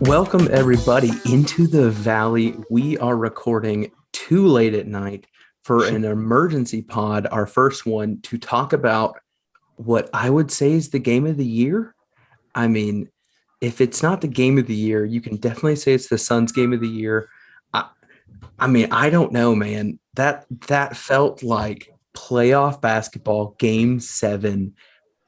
Welcome, everybody, into the Valley. We are recording too late at night for an emergency pod, our first one, to talk about what I would say is the game of the year. I mean, if it's not the game of the year, you can definitely say it's the Suns' game of the year. I, I mean, I don't know, man. That felt like playoff basketball, game seven,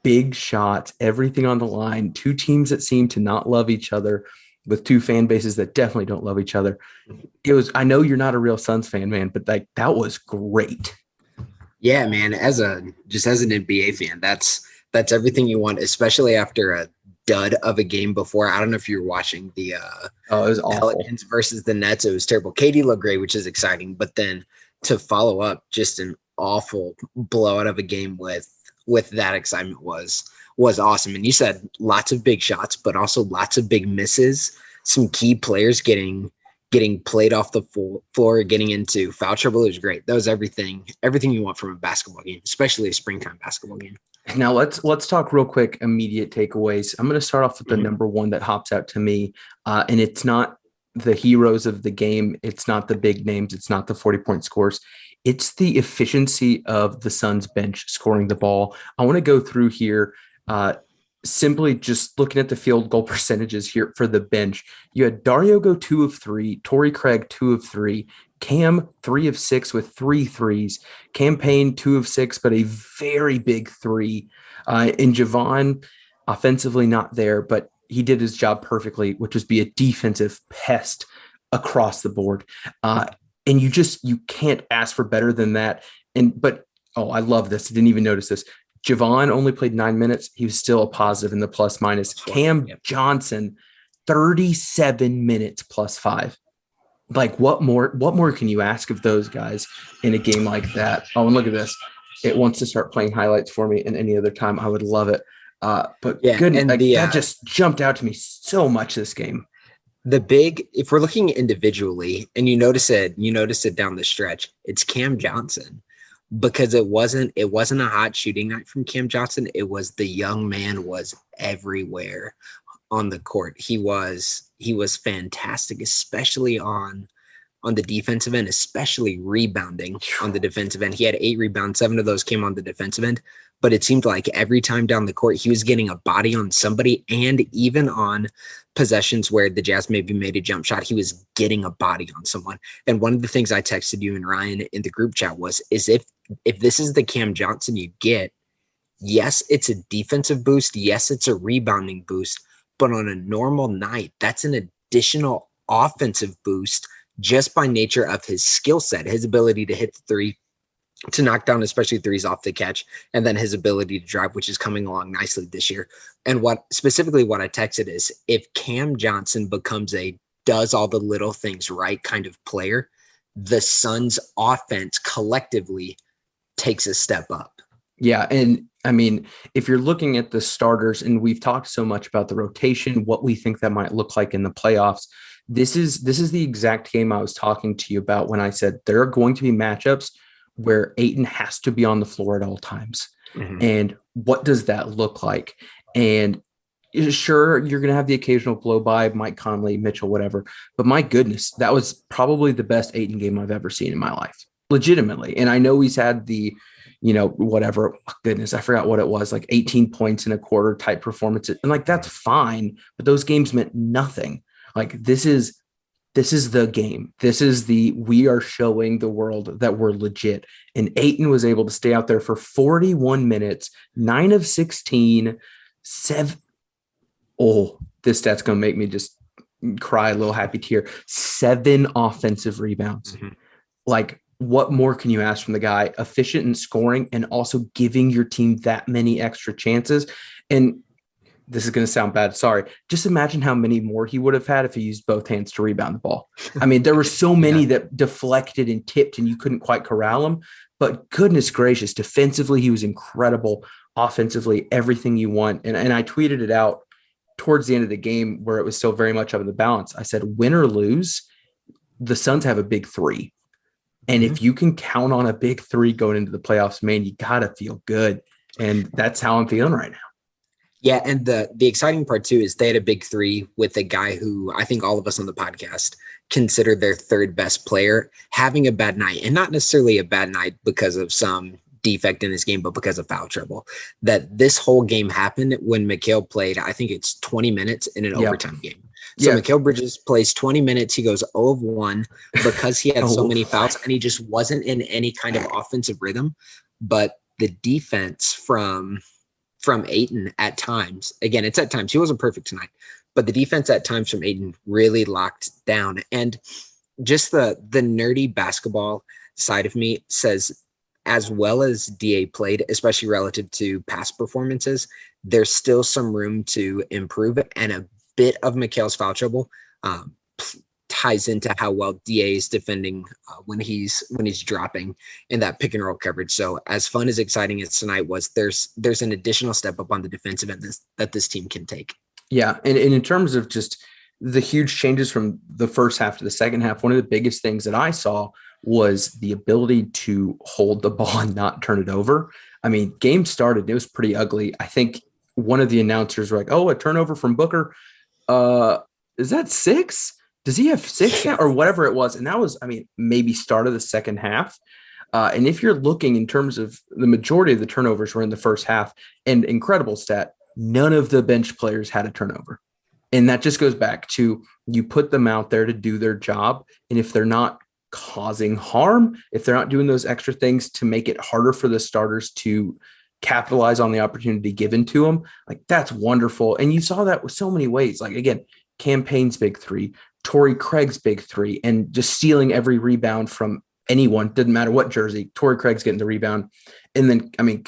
big shots, everything on the line, two teams that seem to not love each other with two fan bases that definitely don't love each other. I know you're not a real Suns fan, man, but like that was great. Yeah, man. As an NBA fan, that's everything you want, especially after a dud of a game before. I don't know if you were watching the Oh, it was awful. Pelicans versus the Nets. It was terrible. KD looked great, which is exciting, but then to follow up just an awful blowout of a game with that excitement was awesome. And you said lots of big shots, but also lots of big misses. Some key players getting played off the floor, getting into foul trouble. It was great. That was everything you want from a basketball game, especially a springtime basketball game. Now let's talk real quick. Immediate takeaways. I'm going to start off with the number one that hops out to me, and it's not the heroes of the game. It's not the big names. It's not the 40-point scores. It's the efficiency of the Suns bench scoring the ball. I want to go through here. Simply just looking at the field goal percentages here for the bench. You had Dario go 2 of 3, Torrey Craig 2 of 3, Cam 3 of 6 with 3 threes, Cam Payne 2 of 6, but a very big 3. And Javon, offensively not there, but he did his job perfectly, which was be a defensive pest across the board. And you can't ask for better than that. I love this. I didn't even notice this. Javon only played 9 minutes. He was still a positive in the plus minus. Cam Johnson, 37 minutes plus 5. Like what more can you ask of those guys in a game like that? Oh, and look at this. It wants to start playing highlights for me, and any other time I would love it. That just jumped out to me so much this game. If we're looking individually and you notice it down the stretch, it's Cam Johnson. Because it wasn't a hot shooting night from Cam Johnson. It was the young man was everywhere on the court. He was fantastic, especially on the defensive end, especially rebounding on the defensive end. He had 8 rebounds, 7 of those came on the defensive end. But it seemed like every time down the court, he was getting a body on somebody, and even on possessions where the Jazz maybe made a jump shot, he was getting a body on someone. And one of the things I texted you and Ryan in the group chat is if this is the Cam Johnson you get, yes, it's a defensive boost. Yes, it's a rebounding boost. But on a normal night, that's an additional offensive boost just by nature of his skill set, his ability to hit the three, to knock down especially threes off the catch, and then his ability to drive, which is coming along nicely this year. And what I texted is, if Cam Johnson becomes a does all the little things right kind of player, the Suns offense collectively takes a step up. Yeah. And I mean, if you're looking at the starters, and we've talked so much about the rotation, what we think that might look like in the playoffs, this is the exact game I was talking to you about when I said there are going to be matchups where Ayton has to be on the floor at all times. Mm-hmm. And what does that look like? And sure, you're going to have the occasional blow by, Mike Conley, Mitchell, whatever. But my goodness, that was probably the best Ayton game I've ever seen in my life, legitimately. And I know he's had the, whatever, goodness, I forgot what it was, like 18 points in a quarter type performance. And like, that's fine. But those games meant nothing. Like this is the game. We are showing the world that we're legit. And Ayton was able to stay out there for 41 minutes, 9 of 16, 7. Oh, this stat's going to make me just cry a little happy tear. 7 offensive rebounds. Mm-hmm. Like, what more can you ask from the guy? Efficient in scoring and also giving your team that many extra chances. And this is going to sound bad. Sorry. Just imagine how many more he would have had if he used both hands to rebound the ball. I mean, there were so many that deflected and tipped and you couldn't quite corral him, but goodness gracious, defensively, he was incredible. Offensively, everything you want. And I tweeted it out towards the end of the game where it was still very much up in the balance. I said, win or lose, the Suns have a big 3. And if you can count on a big 3 going into the playoffs, man, you got to feel good. And that's how I'm feeling right now. Yeah, and the exciting part too is they had a big three with a guy who I think all of us on the podcast consider their third best player having a bad night, and not necessarily a bad night because of some defect in his game, but because of foul trouble. That this whole game happened when Mikal played, I think it's 20 minutes in an Yep. overtime game. So Yeah. Mikal Bridges plays 20 minutes. He goes 0 of 1 because he had so Oh, many fouls and he just wasn't in any kind of offensive rhythm. But the defense from Ayton at times, again, it's at times, he wasn't perfect tonight, but the defense at times from Ayton really locked down. And just the nerdy basketball side of me says, as well as DA played, especially relative to past performances, there's still some room to improve, and a bit of Mikal's foul trouble ties into how well DA is defending when he's dropping in that pick and roll coverage. So as fun as exciting as tonight was, there's an additional step up on the defensive end that this team can take. Yeah, and in terms of just the huge changes from the first half to the second half, one of the biggest things that I saw was the ability to hold the ball and not turn it over. I mean, game started, it was pretty ugly. I think one of the announcers were like, "Oh, a turnover from Booker. Is that 6? Does he have 6 now?" Or whatever it was. And that was, I mean, maybe start of the second half. And if you're looking in terms of the majority of the turnovers were in the first half, and incredible stat, none of the bench players had a turnover. And that just goes back to, you put them out there to do their job. And if they're not causing harm, if they're not doing those extra things to make it harder for the starters to capitalize on the opportunity given to them, like, that's wonderful. And you saw that with so many ways. Like, again, Cam Payne's big three, Torrey Craig's big three, and just stealing every rebound from anyone. Didn't matter what jersey, Torrey Craig's getting the rebound. And then, I mean,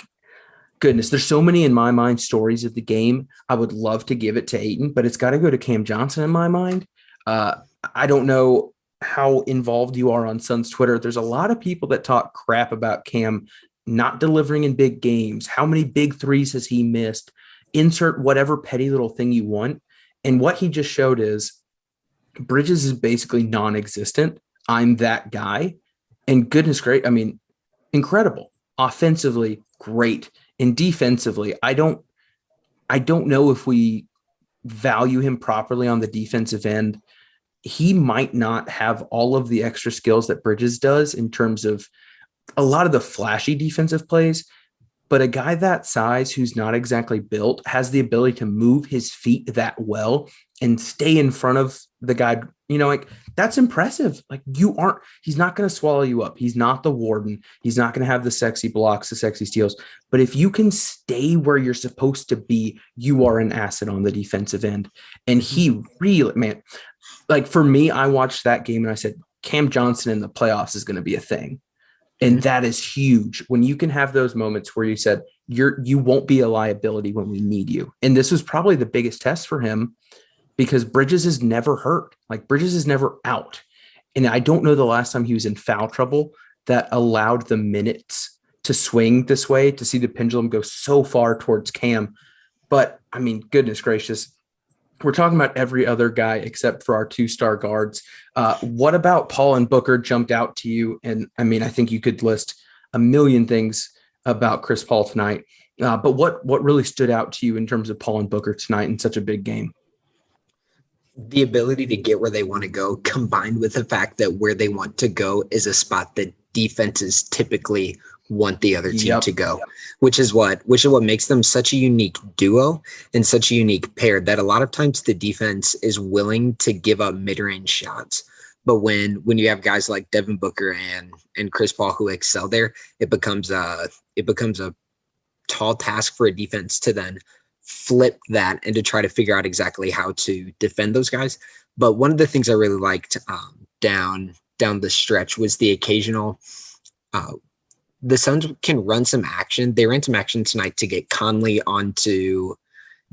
goodness, there's so many in my mind stories of the game. I would love to give it to Ayton, but it's got to go to Cam Johnson in my mind. I don't know how involved you are on Suns Twitter. There's a lot of people that talk crap about Cam not delivering in big games. How many big threes has he missed? Insert whatever petty little thing you want. And what he just showed is Bridges is basically non-existent. I'm that guy. And goodness great, I mean, incredible. Offensively, great. And defensively, I don't know if we value him properly on the defensive end. He might not have all of the extra skills that Bridges does in terms of a lot of the flashy defensive plays, but a guy that size who's not exactly built has the ability to move his feet that well and stay in front of the guy. You know, like, that's impressive. Like, he's not going to swallow you up. He's not the Warden. He's not going to have the sexy blocks, the sexy steals. But if you can stay where you're supposed to be, you are an asset on the defensive end. And he really, man, like, for me, I watched that game and I said, Cam Johnson in the playoffs is going to be a thing. And that is huge when you can have those moments where you said you won't be a liability when we need you. And this was probably the biggest test for him, because Bridges is never hurt. Like, Bridges is never out. And I don't know the last time he was in foul trouble that allowed the minutes to swing this way, to see the pendulum go so far towards Cam. But I mean, goodness gracious, we're talking about every other guy except for our 2-star guards. What about Paul and Booker jumped out to you? And I mean, I think you could list a million things about Chris Paul tonight. But what really stood out to you in terms of Paul and Booker tonight in such a big game? The ability to get where they want to go, combined with the fact that where they want to go is a spot that defenses typically want the other team to go, which is what makes them such a unique duo and such a unique pair, that a lot of times the defense is willing to give up mid-range shots. But when you have guys like Devin Booker and Chris Paul who excel there, it becomes a tall task for a defense to then flip that and to try to figure out exactly how to defend those guys. But one of the things I really liked down the stretch was the occasional the Suns can run some action. They ran some action tonight to get Conley onto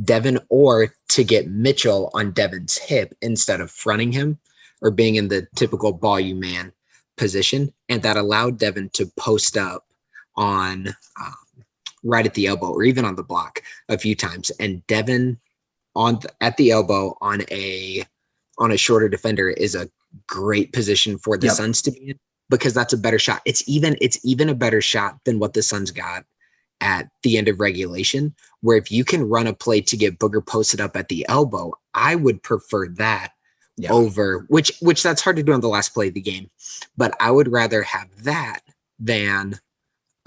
Devin, or to get Mitchell on Devin's hip instead of fronting him or being in the typical ball you man position. And that allowed Devin to post up on right at the elbow or even on the block a few times. And Devin at the elbow on a shorter defender is a great position for the Suns to be in, because that's a better shot. It's even a better shot than what the Suns got at the end of regulation, where if you can run a play to get Booker posted up at the elbow, I would prefer that over which that's hard to do on the last play of the game. But I would rather have that than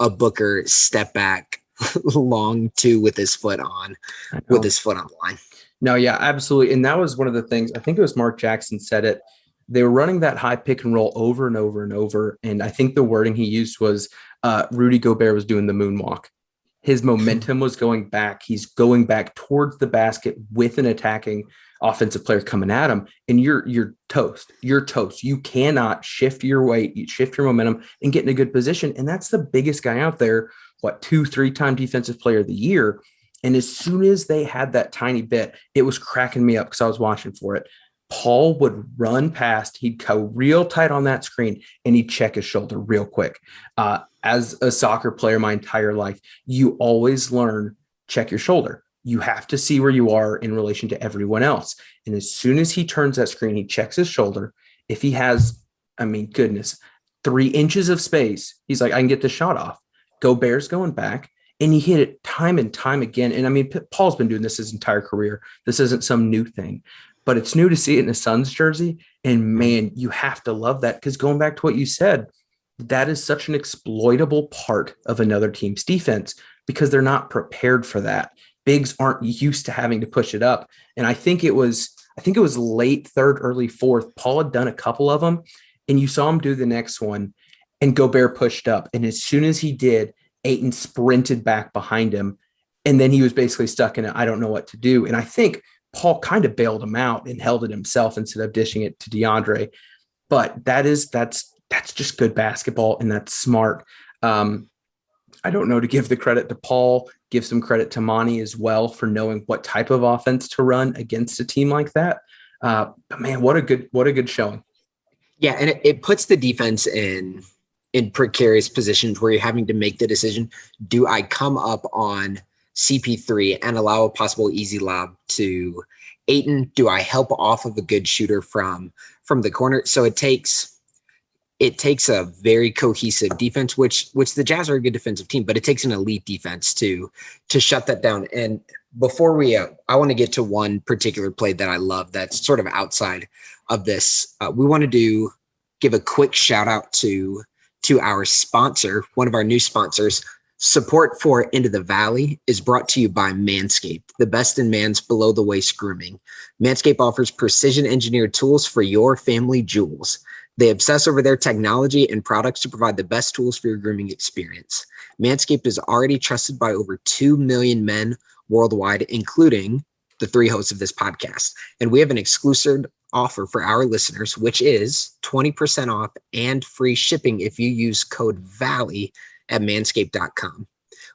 a Booker step back long two with his foot on the line. No, yeah, absolutely. And that was one of the things, I think it was Mark Jackson said it. They were running that high pick and roll over and over and over. And I think the wording he used was Rudy Gobert was doing the moonwalk. His momentum was going back. He's going back towards the basket with an attacking offensive player coming at him. And you're toast. You're toast. You cannot shift your weight, you shift your momentum and get in a good position. And that's the biggest guy out there. 2-3-time defensive player of the year. And as soon as they had that tiny bit, it was cracking me up because I was watching for it. Paul would run past, he'd go real tight on that screen, and he'd check his shoulder real quick. As a soccer player my entire life, you always learn, check your shoulder. You have to see where you are in relation to everyone else. And as soon as he turns that screen, he checks his shoulder. If he has, 3 inches of space, he's like, I can get the shot off. Gobert's going back. And he hit it time and time again. And Paul's been doing this his entire career. This isn't some new thing, but it's new to see it in a Suns jersey. And man, you have to love that, because going back to what you said, that is such an exploitable part of another team's defense because they're not prepared for that. Bigs aren't used to having to push it up. And I think it was late third, early fourth. Paul had done a couple of them, and you saw him do the next one, and Gobert pushed up. And as soon as he did, Ayton sprinted back behind him, and then he was basically stuck in it. I don't know what to do. And I think Paul kind of bailed him out and held it himself instead of dishing it to Deandre. But that's just good basketball, and that's smart. I don't know to give the credit to Paul, give some credit to Monty as well for knowing what type of offense to run against a team like that. But man, what a good showing. Yeah, and it puts the defense in precarious positions where you're having to make the decision. Do I come up on CP3 and allow a possible easy lob to Ayton? Do I help off of a good shooter from the corner? So it takes a very cohesive defense, which the Jazz are a good defensive team, but it takes an elite defense to shut that down. And before I want to get to one particular play that I love that's sort of outside of this. We want to give a quick shout out to our sponsor, one of our new sponsors. Support for Into the Valley is brought to you by Manscaped, the best in man's below-the-waist grooming. Manscaped offers precision-engineered tools for your family jewels. They obsess over their technology and products to provide the best tools for your grooming experience. Manscaped is already trusted by over 2 million men worldwide, including the 3 hosts of this podcast. And we have an exclusive offer for our listeners, which is 20% off and free shipping if you use code VALLEY at manscaped.com.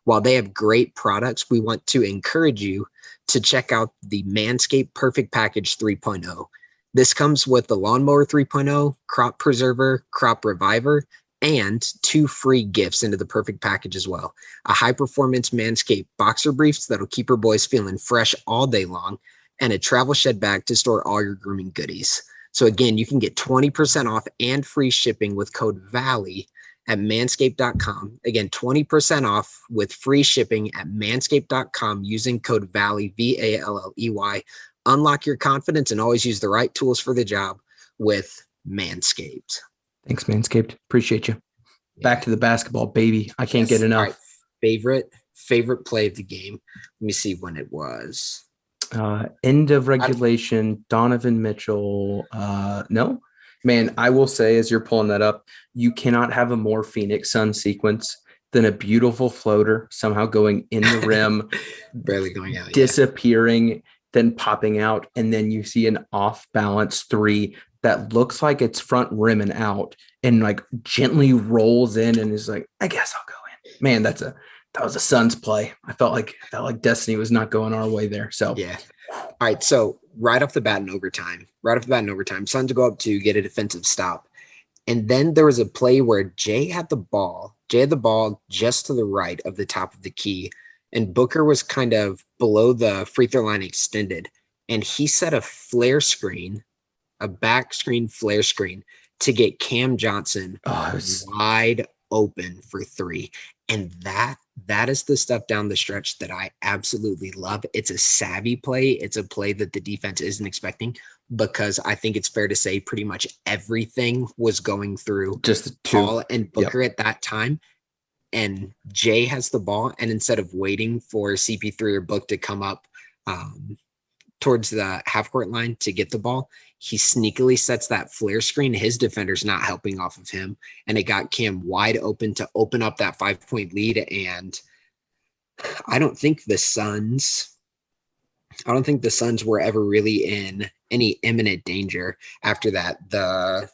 While they have great products, we want to encourage you to check out the Manscaped Perfect Package 3.0. This comes with the Lawnmower 3.0, Crop Preserver, Crop Reviver, and 2 free gifts into the perfect package as well. A high-performance Manscaped boxer briefs that'll keep your boys feeling fresh all day long, and a travel shed bag to store all your grooming goodies. So again, you can get 20% off and free shipping with code VALLEY at manscaped.com. Again, 20% off with free shipping at manscaped.com using code VALLEY, VALLEY. Unlock your confidence and always use the right tools for the job with Manscaped. Thanks, Manscaped. Appreciate you. Yeah. Back to the basketball, baby. I can't get enough. Right. Favorite play of the game. Let me see when it was. End of regulation, Donovan Mitchell. No, man, I will say, as you're pulling that up, you cannot have a more Phoenix Sun sequence than a beautiful floater somehow going in the rim, barely going out, disappearing, then popping out. And then you see an off balance 3 that looks like it's front rim and out and like gently rolls in and is like, I guess I'll go in. Man, that was a Suns play. I felt like destiny was not going our way there. So yeah. All right. So right off the bat in overtime, Suns go up to get a defensive stop. And then there was a play where Jay had the ball just to the right of the top of the key. And Booker was kind of below the free throw line extended. And he set a back screen flare screen to get Cam Johnson wide open for 3. And that is the stuff down the stretch that I absolutely love. It's a savvy play. It's a play that the defense isn't expecting, because I think it's fair to say pretty much everything was going through Just the two. Paul and Booker at that time. And Jay has the ball, and instead of waiting for CP3 or Book to come up towards the half court line to get the ball, he sneakily sets that flare screen. His defender's not helping off of him, and it got Cam wide open to open up that 5-point lead. And I don't think the Suns were ever really in any imminent danger after that. The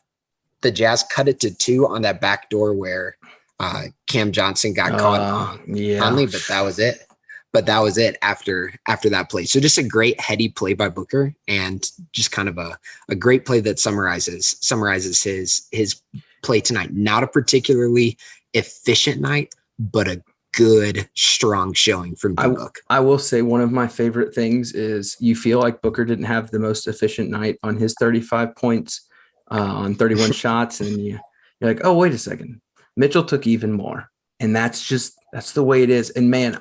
Jazz cut it to 2 on that back door where Cam Johnson got caught only, but that was it. That was it after that play. So just a great heady play by Booker, and just kind of a great play that summarizes his play tonight. Not a particularly efficient night, but a good, strong showing from D-Book. I will say one of my favorite things is you feel like Booker didn't have the most efficient night on his 35 points on 31 shots, and you're like, oh, wait a second. Mitchell took even more. And that's the way it is. And man,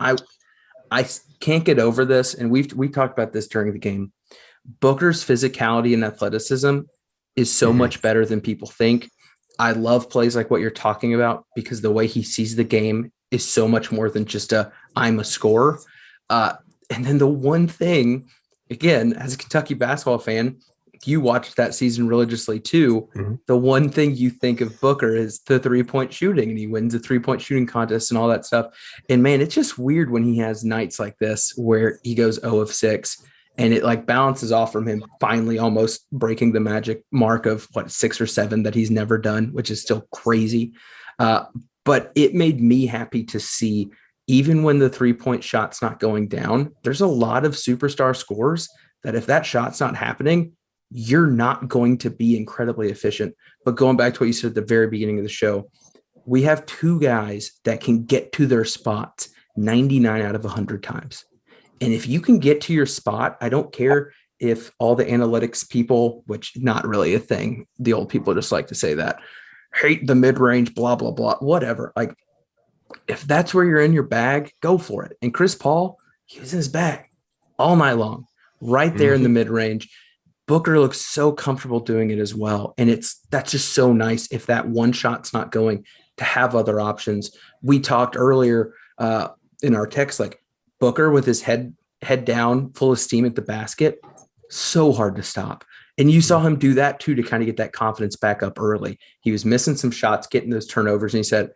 I can't get over this, and we talked about this during the game. Booker's physicality and athleticism is so much better than people think. I love plays like what you're talking about, because the way he sees the game is so much more than just I'm a scorer. And then the one thing, again, as a Kentucky basketball fan, you watched that season religiously too. The one thing you think of Booker is the 3-point shooting, and he wins the 3-point shooting contest and all that stuff. And man, it's just weird when he has nights like this where he goes 0 of 6 and it like balances off from him finally almost breaking the magic mark of 6 or 7 that he's never done, which is still crazy. But it made me happy to see, even when the 3-point shot's not going down, there's a lot of superstar scorers that if that shot's not happening, you're not going to be incredibly efficient. But going back to what you said at the very beginning of the show, we have 2 guys that can get to their spots 99 out of 100 times. And if you can get to your spot, I don't care if all the analytics people, which not really a thing, the old people just like to say that, hate the mid-range, blah, blah, blah, whatever. Like, if that's where you're in your bag, go for it. And Chris Paul, he was in his bag all night long, right there in the mid-range. Booker looks so comfortable doing it as well. And that's just so nice if that one shot's not going, to have other options. We talked earlier in our text, like Booker with his head down, full of steam at the basket, so hard to stop. And you saw him do that too, to kind of get that confidence back up early. He was missing some shots, getting those turnovers, and he said,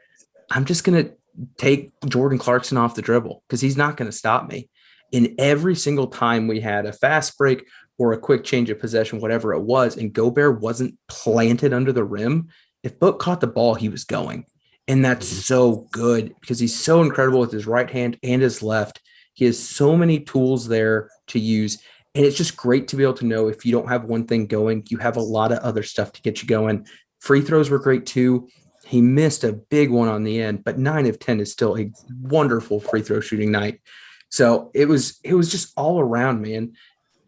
I'm just going to take Jordan Clarkson off the dribble because he's not going to stop me. And every single time we had a fast break or a quick change of possession, whatever it was, and Gobert wasn't planted under the rim, if Book caught the ball, he was going. And that's so good because he's so incredible with his right hand and his left. He has so many tools there to use. And it's just great to be able to know if you don't have one thing going, you have a lot of other stuff to get you going. Free throws were great too. He missed a big one on the end, but 9 of 10 is still a wonderful free throw shooting night. So it was just all around, man.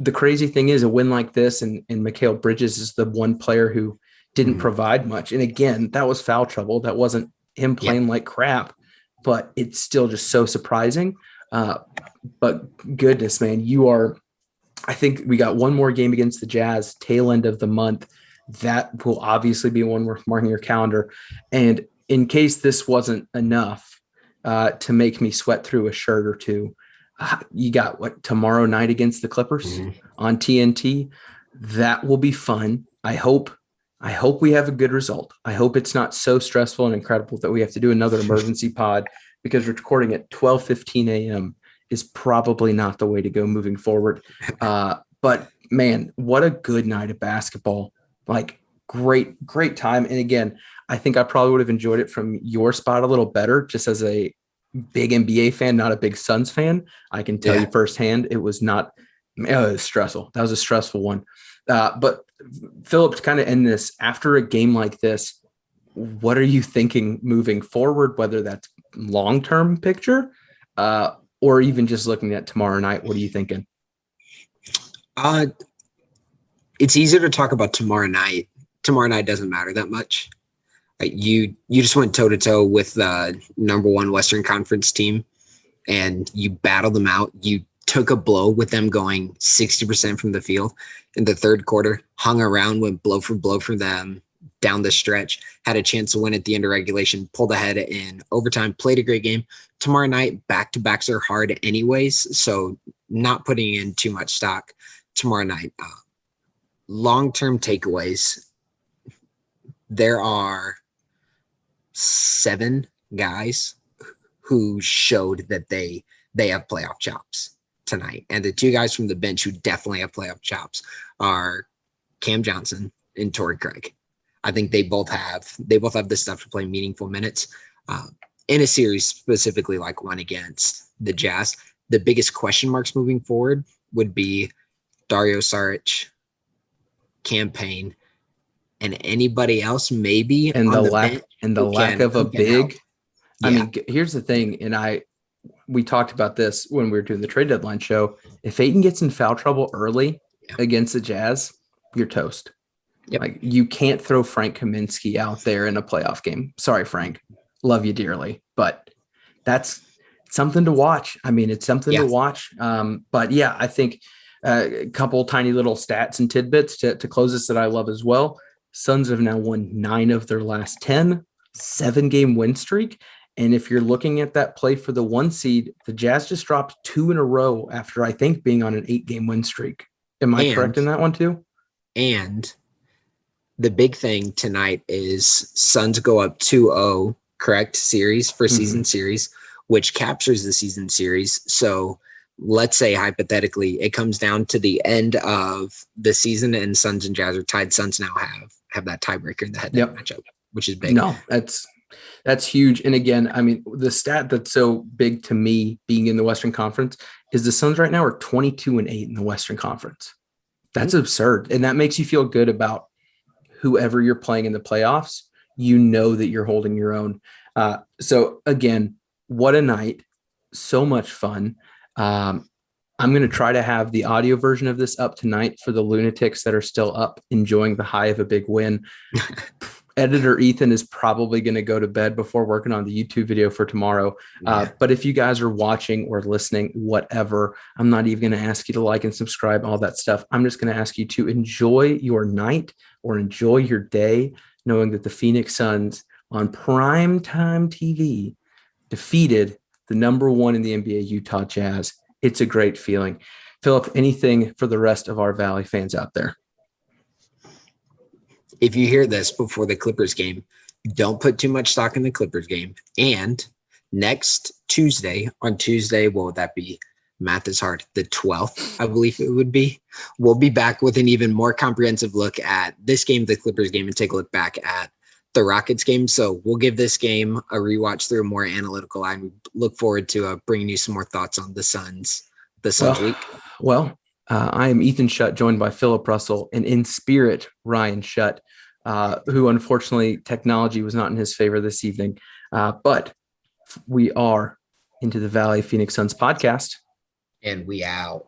The crazy thing is, a win like this, and Mikal Bridges is the one player who didn't provide much. And again, that was foul trouble. That wasn't him playing like crap, but it's still just so surprising. But goodness, man, I think we got one more game against the Jazz tail end of the month. That will obviously be one worth marking your calendar. And in case this wasn't enough to make me sweat through a shirt or two, you got tomorrow night against the Clippers on TNT. That will be fun. I hope we have a good result. I hope it's not so stressful and incredible that we have to do another emergency pod, because recording at 12:15 a.m. is probably not the way to go moving forward. But man, what a good night of basketball. Like, great time. And again, I think I probably would have enjoyed it from your spot a little better, just as a big NBA fan, not a big Suns fan. I can tell you firsthand, it was stressful. That was a stressful one. But Philip, to kind of end this, after a game like this, what are you thinking moving forward, whether that's long-term picture or even just looking at tomorrow night? What are you thinking? It's easier to talk about tomorrow night. Tomorrow night doesn't matter that much. You just went toe to toe with the number one Western Conference team, and you battled them out. You took a blow with them going 60% from the field in the third quarter, hung around, went blow for blow for them down the stretch, had a chance to win at the end of regulation, pulled ahead in overtime, played a great game. Tomorrow night, back-to-backs are hard anyways, so not putting in too much stock tomorrow night. Long-term takeaways, there are 7 guys who showed that they have playoff chops tonight. And the 2 guys from the bench who definitely have playoff chops are Cam Johnson and Torrey Craig. I think they both have the stuff to play meaningful minutes in a series, specifically like one against the Jazz. The biggest question marks moving forward would be Dario Saric, Cam Payne, and anybody else maybe And on the lack of a big. Yeah. I mean, here's the thing, and we talked about this when we were doing the trade deadline show. If Ayton gets in foul trouble early against the Jazz, you're toast. Yep. Like, you can't throw Frank Kaminsky out there in a playoff game. Sorry, Frank. Love you dearly, but that's something to watch. I mean, it's something to watch. But yeah, I think a couple tiny little stats and tidbits to close this that I love as well. Suns have now won 9 of their last 10, 7-game win streak. And if you're looking at that play for the 1 seed, the Jazz just dropped 2 in a row after, I think, being on an 8-game win streak. Am I correct in that one too? And the big thing tonight is Suns go up 2-0, correct, series for season series, which captures the season series. So let's say hypothetically it comes down to the end of the season and Suns and Jazz are tied. Suns now have that tiebreaker in the head-to-head matchup, which is big. No, that's huge. And again, I mean, the stat that's so big to me being in the Western Conference is the Suns right now are 22-8 in the Western Conference. That's absurd. And that makes you feel good about whoever you're playing in the playoffs. You know that you're holding your own. So again, what a night. So much fun. I'm going to try to have the audio version of this up tonight for the lunatics that are still up enjoying the high of a big win. Editor Ethan is probably going to go to bed before working on the YouTube video for tomorrow. But if you guys are watching or listening, whatever, I'm not even going to ask you to like and subscribe, all that stuff. I'm just going to ask you to enjoy your night or enjoy your day, knowing that the Phoenix Suns on primetime TV defeated the number 1 in the NBA Utah Jazz. It's a great feeling. Philip, anything for the rest of our Valley fans out there? If you hear this before the Clippers game, don't put too much stock in the Clippers game. And next Tuesday, what would that be? Math is hard. The 12th, I believe it would be. We'll be back with an even more comprehensive look at this game, the Clippers game, and take a look back at the Rockets game. So we'll give this game a rewatch through a more analytical eye. We look forward to bringing you some more thoughts on the Suns week. Well, I am Ethan Shutt, joined by Philip Russell, and in spirit, Ryan Shutt, who unfortunately technology was not in his favor this evening. But we are into the Valley Phoenix Suns podcast. And we out.